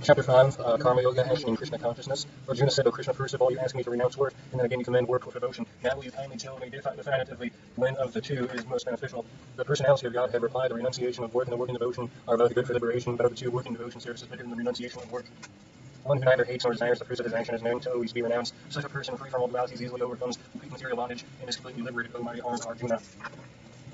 Chapter 5, Karma Yoga, Action in Krishna Consciousness. Arjuna said, O Krishna, first of all you asked me to renounce work, and then again you command work with devotion. Now will you kindly tell me definitively when of the two is most beneficial? The personality of Godhead replied, the renunciation of work and the work in devotion are both good for liberation, but of the two, work in devotion service is better than the renunciation of work. One who neither hates nor desires the fruits of his action is known to always be renounced. Such a person, free from all dualities, easily overcomes complete material bondage and is completely liberated, O mighty armed Arjuna.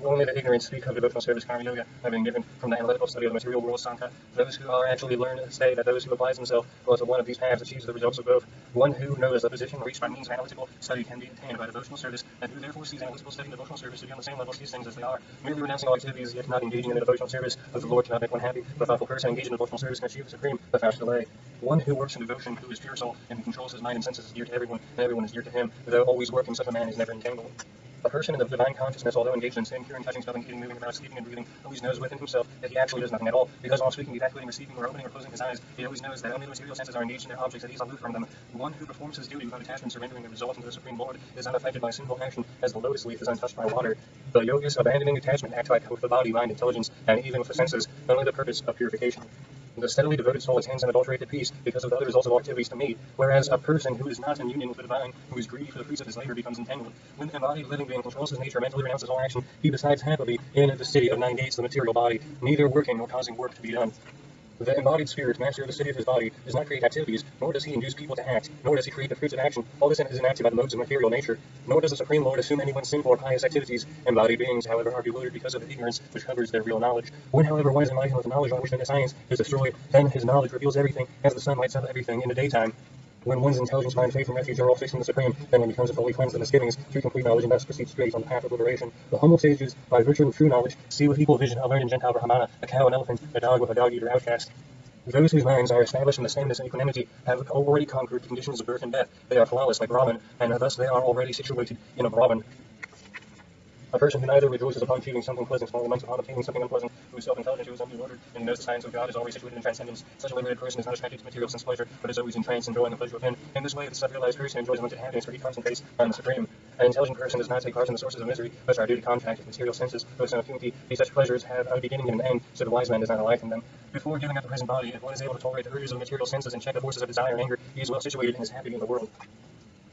Only the ignorant speak of devotional service karma yoga, having given from the analytical study of the material world Sankhya. Those who are actually learned say that those who applies themselves to one of these paths achieves the results of both. One who knows the position reached by means of analytical study can be attained by devotional service, and who therefore sees analytical study and devotional service to be on the same level as these things as they are. Merely renouncing all activities yet not engaging in the devotional service of the Lord cannot make one happy. The thoughtful person engaged in devotional service can achieve the supreme without delay. One who works in devotion, who is pure soul, and who controls his mind and senses is dear to everyone, and everyone is dear to him, though always working, such a man is never entangled. A person in the divine consciousness, although engaged in sin, hearing, touching, smelling, eating, moving about, sleeping, and breathing, always knows within himself that he actually does nothing at all. Because all speaking, evacuating, receiving, or opening or closing his eyes, he always knows that only the material senses are engaged in their objects, that he is aloof from them. One who performs his duty without attachment, surrendering the result unto the Supreme Lord, is unaffected by sinful action, as the lotus leaf is untouched by water. The yogis, abandoning attachment, act like with the body, mind, intelligence, and even with the senses, only the purpose of purification. The steadily devoted soul attains unadulterated peace because of the other results of all activities to me, whereas a person who is not in union with the divine, who is greedy for the fruits of his labor, becomes entangled. When the embodied living being controls his nature, mentally renounces all action, he resides happily in the city of 9 gates, the material body, neither working nor causing work to be done. The embodied spirit, master of the city of his body, does not create activities, nor does he induce people to act, nor does he create the fruits of action. All this is enacted by the modes of material nature. Nor does the Supreme Lord assume anyone's sinful or pious activities. Embodied beings, however, are bewildered because of the ignorance which covers their real knowledge. When, however, one is enlightened with the knowledge on which the science is destroyed, then his knowledge reveals everything, as the sun lights up everything in the daytime. When one's intelligence, mind, faith, and refuge are all fixed in the Supreme, then one becomes fully cleansed of misgivings through complete knowledge and thus proceeds straight on the path of liberation. The humble sages, by virtue of true knowledge, see with equal vision a learned Gentile Brahmana, a cow, an elephant, a dog with a dog-eater outcast. Those whose minds are established in the sameness and equanimity have already conquered the conditions of birth and death. They are flawless like Brahman, and thus they are already situated in a Brahman. A person who neither rejoices upon achieving something pleasant nor laments upon obtaining something unpleasant, who is self-intelligent, who is unbewildered, and knows the science of God, is always situated in transcendence. Such a liberated person is not attracted to material sense pleasure, but is always in trance, enjoying the pleasure within. In this way, the self-realized person enjoys limited happiness, for he concentrates on the Supreme. An intelligent person does not take part in the sources of misery, which are due to contact with material senses. Though some affinity, these such pleasures have a beginning and an end, so the wise man does not alight in them. Before giving up the present body, if one is able to tolerate the urges of material senses and check the forces of desire and anger, he is well situated and is happy in the world.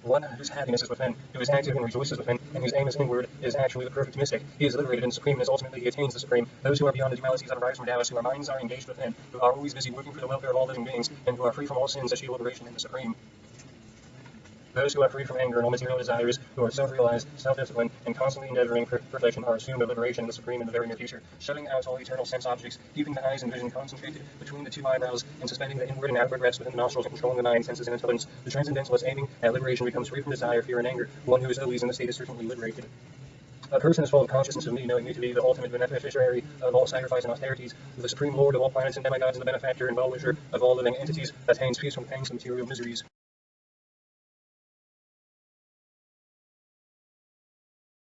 One whose happiness is within, who is active and rejoices within, and whose aim is inward, is actually the perfect mystic. He is liberated in supremeness, ultimately he attains the Supreme. Those who are beyond the dualities that arise from Taoists, whose minds are engaged within, who are always busy working for the welfare of all living beings, and who are free from all sins, achieve liberation in the Supreme. Those who are free from anger and all material desires, who are self-realized, self-disciplined, and constantly endeavoring for perfection, are assumed of liberation in the Supreme in the very near future. Shutting out all eternal sense objects, keeping the eyes and vision concentrated between the two eyebrows, and suspending the inward and outward reps within the nostrils, and controlling the mind, senses, and intelligence, the transcendentalist aiming at liberation becomes free from desire, fear, and anger. One who is always in the state is certainly liberated. A person is full of consciousness of me, knowing me to be the ultimate beneficiary of all sacrifice and austerities, the Supreme Lord of all planets and demigods, and the benefactor and well-wisher of all living entities, attains peace from the pangs of material miseries.